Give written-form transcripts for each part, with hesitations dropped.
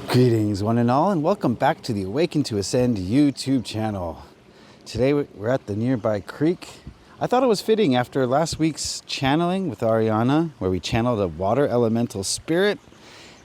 Greetings one and all, and welcome back to the Awaken to Ascend YouTube channel. Today we're at the nearby creek. I thought it was fitting after last week's channeling with Ariana, where we channeled a water elemental spirit.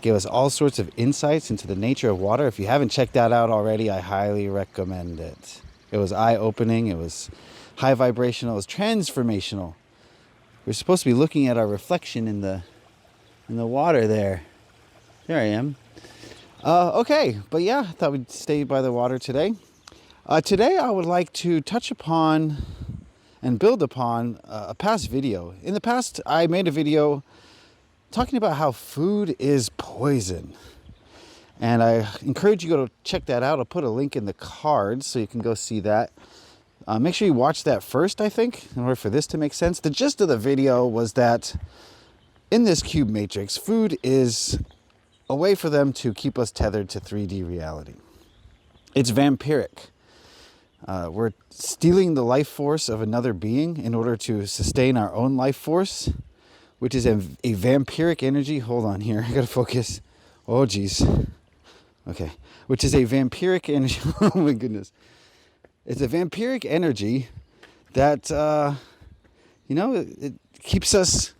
Gave us all sorts of insights into the nature of water. If you haven't checked that out already, I highly recommend it. It was eye-opening, it was high vibrational, it was transformational. We're supposed to be looking at our reflection in the water there. There I am. Okay, but yeah, I thought we'd stay by the water today. Today I would like to touch upon and build upon a past video. In the past, I made a video talking about how food is poison. And I encourage you to go check that out. I'll put a link in the cards so you can go see that. Make sure you watch that first, I think, in order for this to make sense. The gist of the video was that in this cube matrix, food is a way for them to keep us tethered to 3D reality. It's vampiric. We're stealing the life force of another being in order to sustain our own life force, which is a vampiric energy. Hold on here, I gotta focus. Oh geez. Okay. Which is a vampiric energy. Oh my goodness. It's a vampiric energy that, it keeps us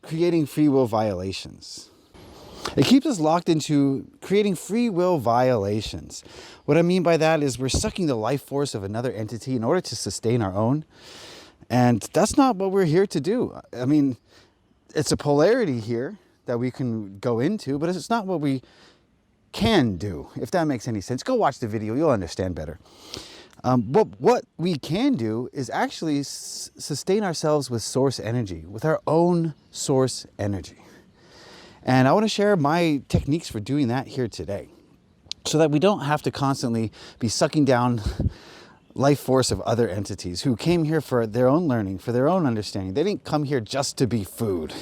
creating free will violations. It keeps us locked into creating free will violations. What I mean by that is we're sucking the life force of another entity in order to sustain our own. And that's not what we're here to do. I mean, it's a polarity here that we can go into, but it's not what we can do, if that makes any sense. Go watch the video, you'll understand better. What we can do is actually sustain ourselves with source energy, with our own source energy. And I want to share my techniques for doing that here today, so that we don't have to constantly be sucking down life force of other entities who came here for their own learning, for their own understanding. They didn't come here just to be food.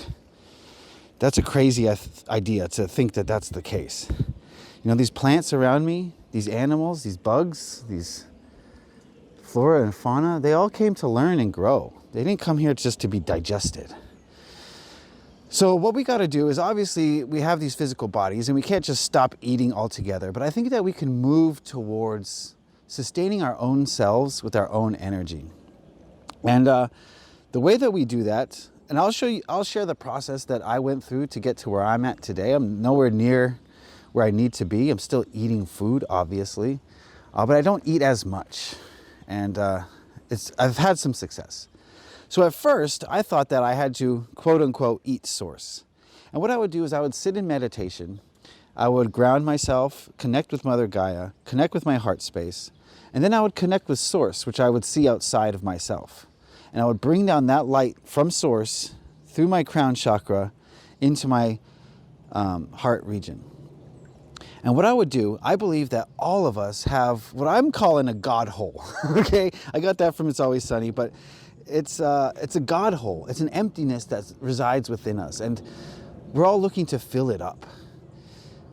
That's a crazy idea to think that that's the case. You know, these plants around me, these animals, these bugs, these flora and fauna, they all came to learn and grow. They didn't come here just to be digested. So what we got to do is, obviously we have these physical bodies and we can't just stop eating altogether, but I think that we can move towards sustaining our own selves with our own energy. And the way that we do that, and I'll share the process that I went through to get to where I'm at today. I'm nowhere near where I need to be. I'm still eating food, obviously, but I don't eat as much. And I've had some success. So at first, I thought that I had to, quote unquote, eat source. And what I would do is I would sit in meditation. I would ground myself, connect with Mother Gaia, connect with my heart space, and then I would connect with source, which I would see outside of myself. And I would bring down that light from source through my crown chakra into my heart region. And what I would do, I believe that all of us have what I'm calling a God hole. Okay, I got that from It's Always Sunny, but it's a God hole. It's an emptiness that resides within us, and we're all looking to fill it up.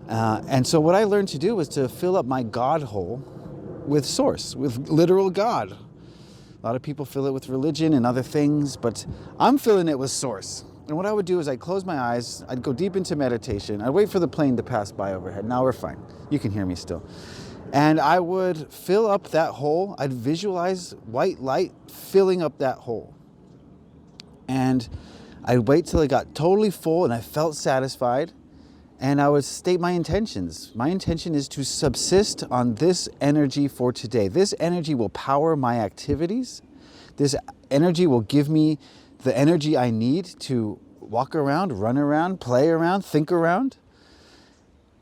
And so what I learned to do was to fill up my God hole with source, with literal God. A lot of people fill it with religion and other things, but I'm filling it with source. And what I would do is I'd close my eyes, I'd go deep into meditation, I'd wait for the plane to pass by overhead. Now we're fine. You can hear me still. And I would fill up that hole. I'd visualize white light filling up that hole. And I'd wait till it got totally full and I felt satisfied. And I would state my intentions. My intention is to subsist on this energy for today. This energy will power my activities. This energy will give me the energy I need to walk around, run around, play around, think around.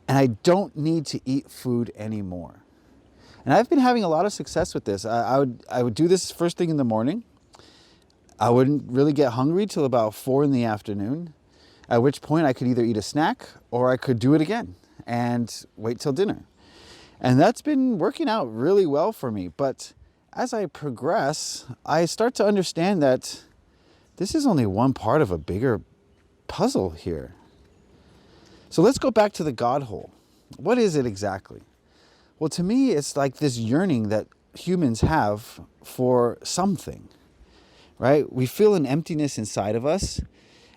And I don't need to eat food anymore. And I've been having a lot of success with this. I would do this first thing in the morning. I wouldn't really get hungry till about 4 in the afternoon, at which point I could either eat a snack or I could do it again and wait till dinner. And that's been working out really well for me. But as I progress, I start to understand that this is only one part of a bigger puzzle here. So let's go back to the God hole. What is it exactly? Well, to me, it's like this yearning that humans have for something, right? We feel an emptiness inside of us.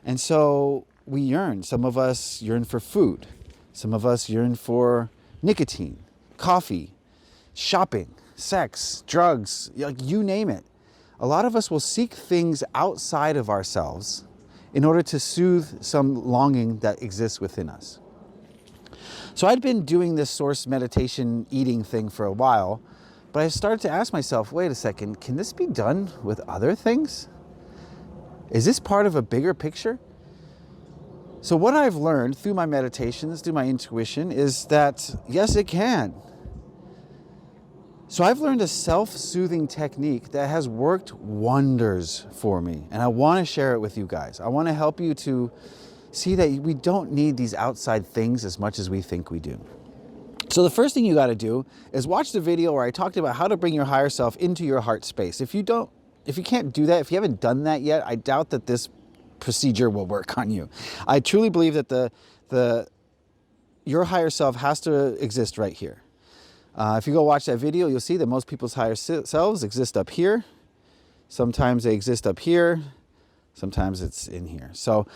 And so we yearn. Some of us yearn for food. Some of us yearn for nicotine, coffee, shopping, sex, drugs, like you name it. A lot of us will seek things outside of ourselves in order to soothe some longing that exists within us. So I'd been doing this source meditation eating thing for a while, but I started to ask myself, wait a second, can this be done with other things? Is this part of a bigger picture? So what I've learned through my meditations, through my intuition, is that yes, it can. So I've learned a self-soothing technique that has worked wonders for me, and I want to share it with you guys. I want to help you to see that we don't need these outside things as much as we think we do. So the first thing you got to do is watch the video where I talked about how to bring your higher self into your heart space. If you can't do that, if you haven't done that yet, I doubt that this procedure will work on you. I truly believe that your higher self has to exist right here. If you go watch that video, you'll see that most people's higher selves exist up here. Sometimes they exist up here. Sometimes it's in here. So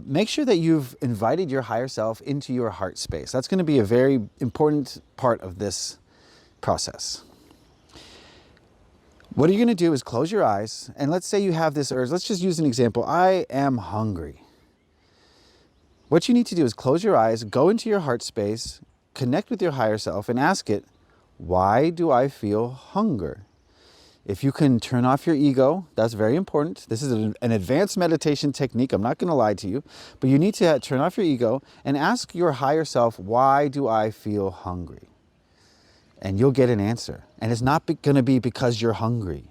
make sure that you've invited your higher self into your heart space. That's going to be a very important part of this process. What you're going to do is close your eyes, and let's say you have this urge. Let's just use an example. I am hungry. What you need to do is close your eyes, go into your heart space, connect with your higher self, and ask it, why do I feel hunger? If you can turn off your ego, that's very important. This is an advanced meditation technique. I'm not going to lie to you, but you need to turn off your ego and ask your higher self, why do I feel hungry? And you'll get an answer. And it's not going to be because you're hungry.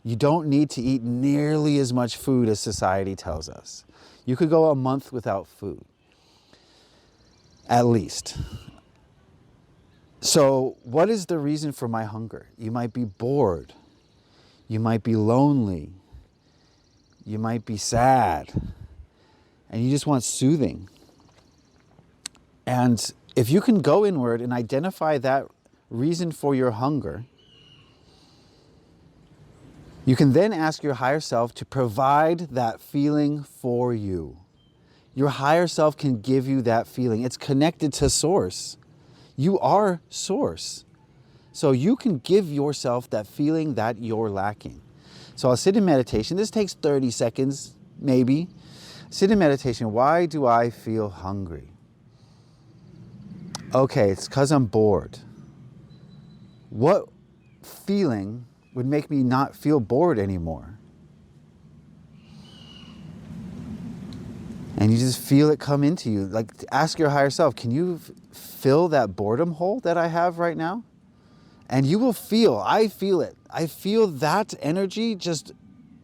You don't need to eat nearly as much food as society tells us. You could go a month without food, at least. So what is the reason for my hunger? You might be bored. You might be lonely. You might be sad. And you just want soothing. And if you can go inward and identify that reason for your hunger, you can then ask your higher self to provide that feeling for you. Your higher self can give you that feeling. It's connected to Source. You are Source. So you can give yourself that feeling that you're lacking. So I'll sit in meditation. This takes 30 seconds, maybe. Sit in meditation. Why do I feel hungry? Okay, it's because I'm bored. What feeling would make me not feel bored anymore? And you just feel it come into you. Like, ask your higher self, can you fill that boredom hole that I have right now? And you will feel, I feel it. I feel that energy just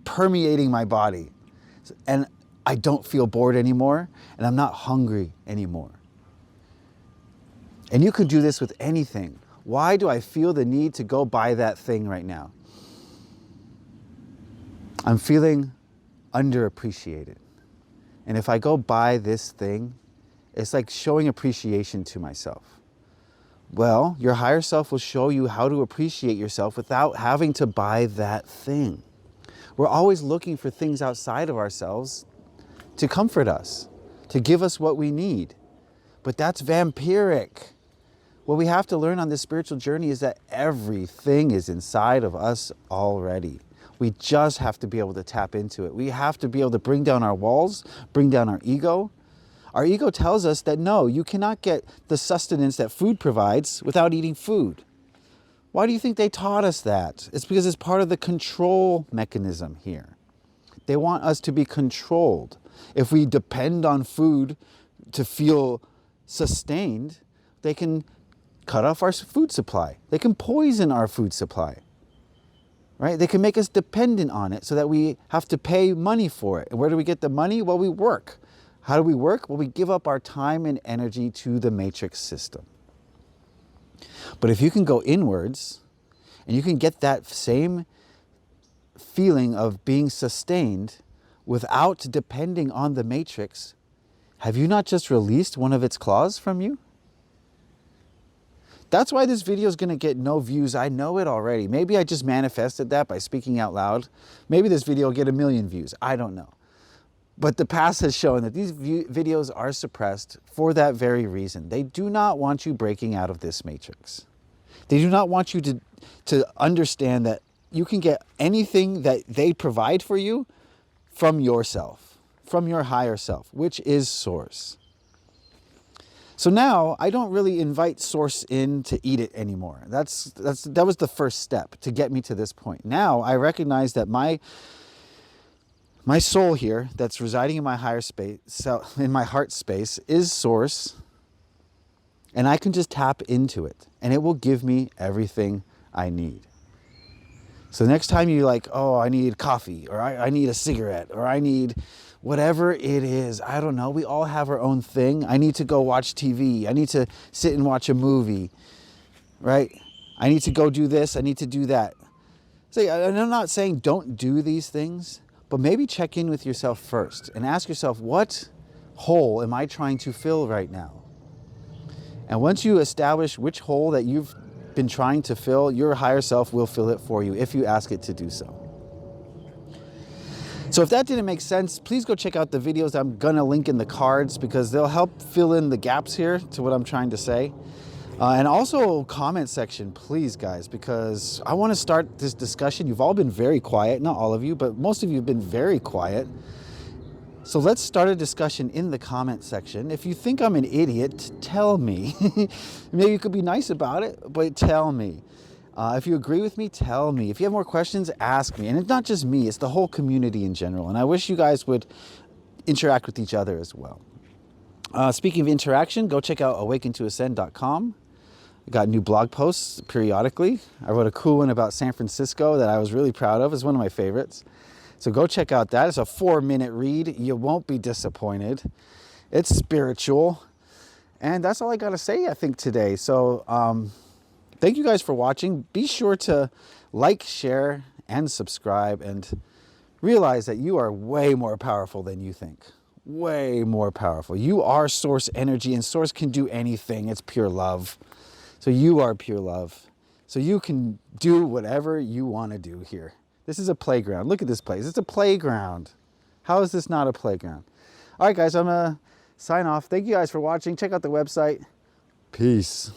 permeating my body. And I don't feel bored anymore, and I'm not hungry anymore. And you could do this with anything. Why do I feel the need to go buy that thing right now? I'm feeling underappreciated. And if I go buy this thing, it's like showing appreciation to myself. Well, your higher self will show you how to appreciate yourself without having to buy that thing. We're always looking for things outside of ourselves to comfort us, to give us what we need. But that's vampiric. What we have to learn on this spiritual journey is that everything is inside of us already. We just have to be able to tap into it. We have to be able to bring down our walls, bring down our ego. Our ego tells us that no, you cannot get the sustenance that food provides without eating food. Why do you think they taught us that? It's because it's part of the control mechanism here. They want us to be controlled. If we depend on food to feel sustained, they can cut off our food supply. They can poison our food supply. Right? They can make us dependent on it so that we have to pay money for it. And where do we get the money? Well, we work. How do we work? Well, we give up our time and energy to the matrix system. But if you can go inwards and you can get that same feeling of being sustained without depending on the matrix, have you not just released one of its claws from you? That's why this video is going to get no views. I know it already. Maybe I just manifested that by speaking out loud. Maybe this video will get 1 million views. I don't know. But the past has shown that these videos are suppressed for that very reason. They do not want you breaking out of this matrix. They do not want you to understand that you can get anything that they provide for you from yourself, from your higher self, which is Source. So now I don't really invite Source in to eat it anymore. That was the first step to get me to this point. Now I recognize that my soul here that's residing in my higher space, in my heart space, is Source. And I can just tap into it and it will give me everything I need. So next time you're like, oh, I need coffee, or I need a cigarette, or I need whatever it is, I don't know. We all have our own thing. I need to go watch TV. I need to sit and watch a movie, right? I need to go do this. I need to do that. So I'm not saying don't do these things, but maybe check in with yourself first and ask yourself, what hole am I trying to fill right now? And once you establish which hole that you've been trying to fill, your higher self will fill it for you if you ask it to do so. So if that didn't make sense, please go check out the videos I'm gonna link in the cards, because they'll help fill in the gaps here to what I'm trying to say. And also comment section, please guys, because I want to start this discussion. You've all been very quiet, not all of you, but most of you have been very quiet. So let's start a discussion in the comment section. If you think I'm an idiot, tell me. Maybe you could be nice about it, but tell me. If you agree with me, tell me. If you have more questions, ask me. And it's not just me, it's the whole community in general. And I wish you guys would interact with each other as well. Speaking of interaction, go check out awakentoascend.com. I got new blog posts periodically. I wrote a cool one about San Francisco that I was really proud of. It's one of my favorites. So go check out that. It's a 4-minute read. You won't be disappointed. It's spiritual. And that's all I got to say, I think, today. So thank you guys for watching. Be sure to like, share, and subscribe, and realize that you are way more powerful than you think. Way more powerful. You are Source energy, and Source can do anything. It's pure love. So you are pure love. So you can do whatever you want to do here. This is a playground. Look at this place. It's a playground. How is this not a playground? All right, guys, I'm going to sign off. Thank you guys for watching. Check out the website. Peace.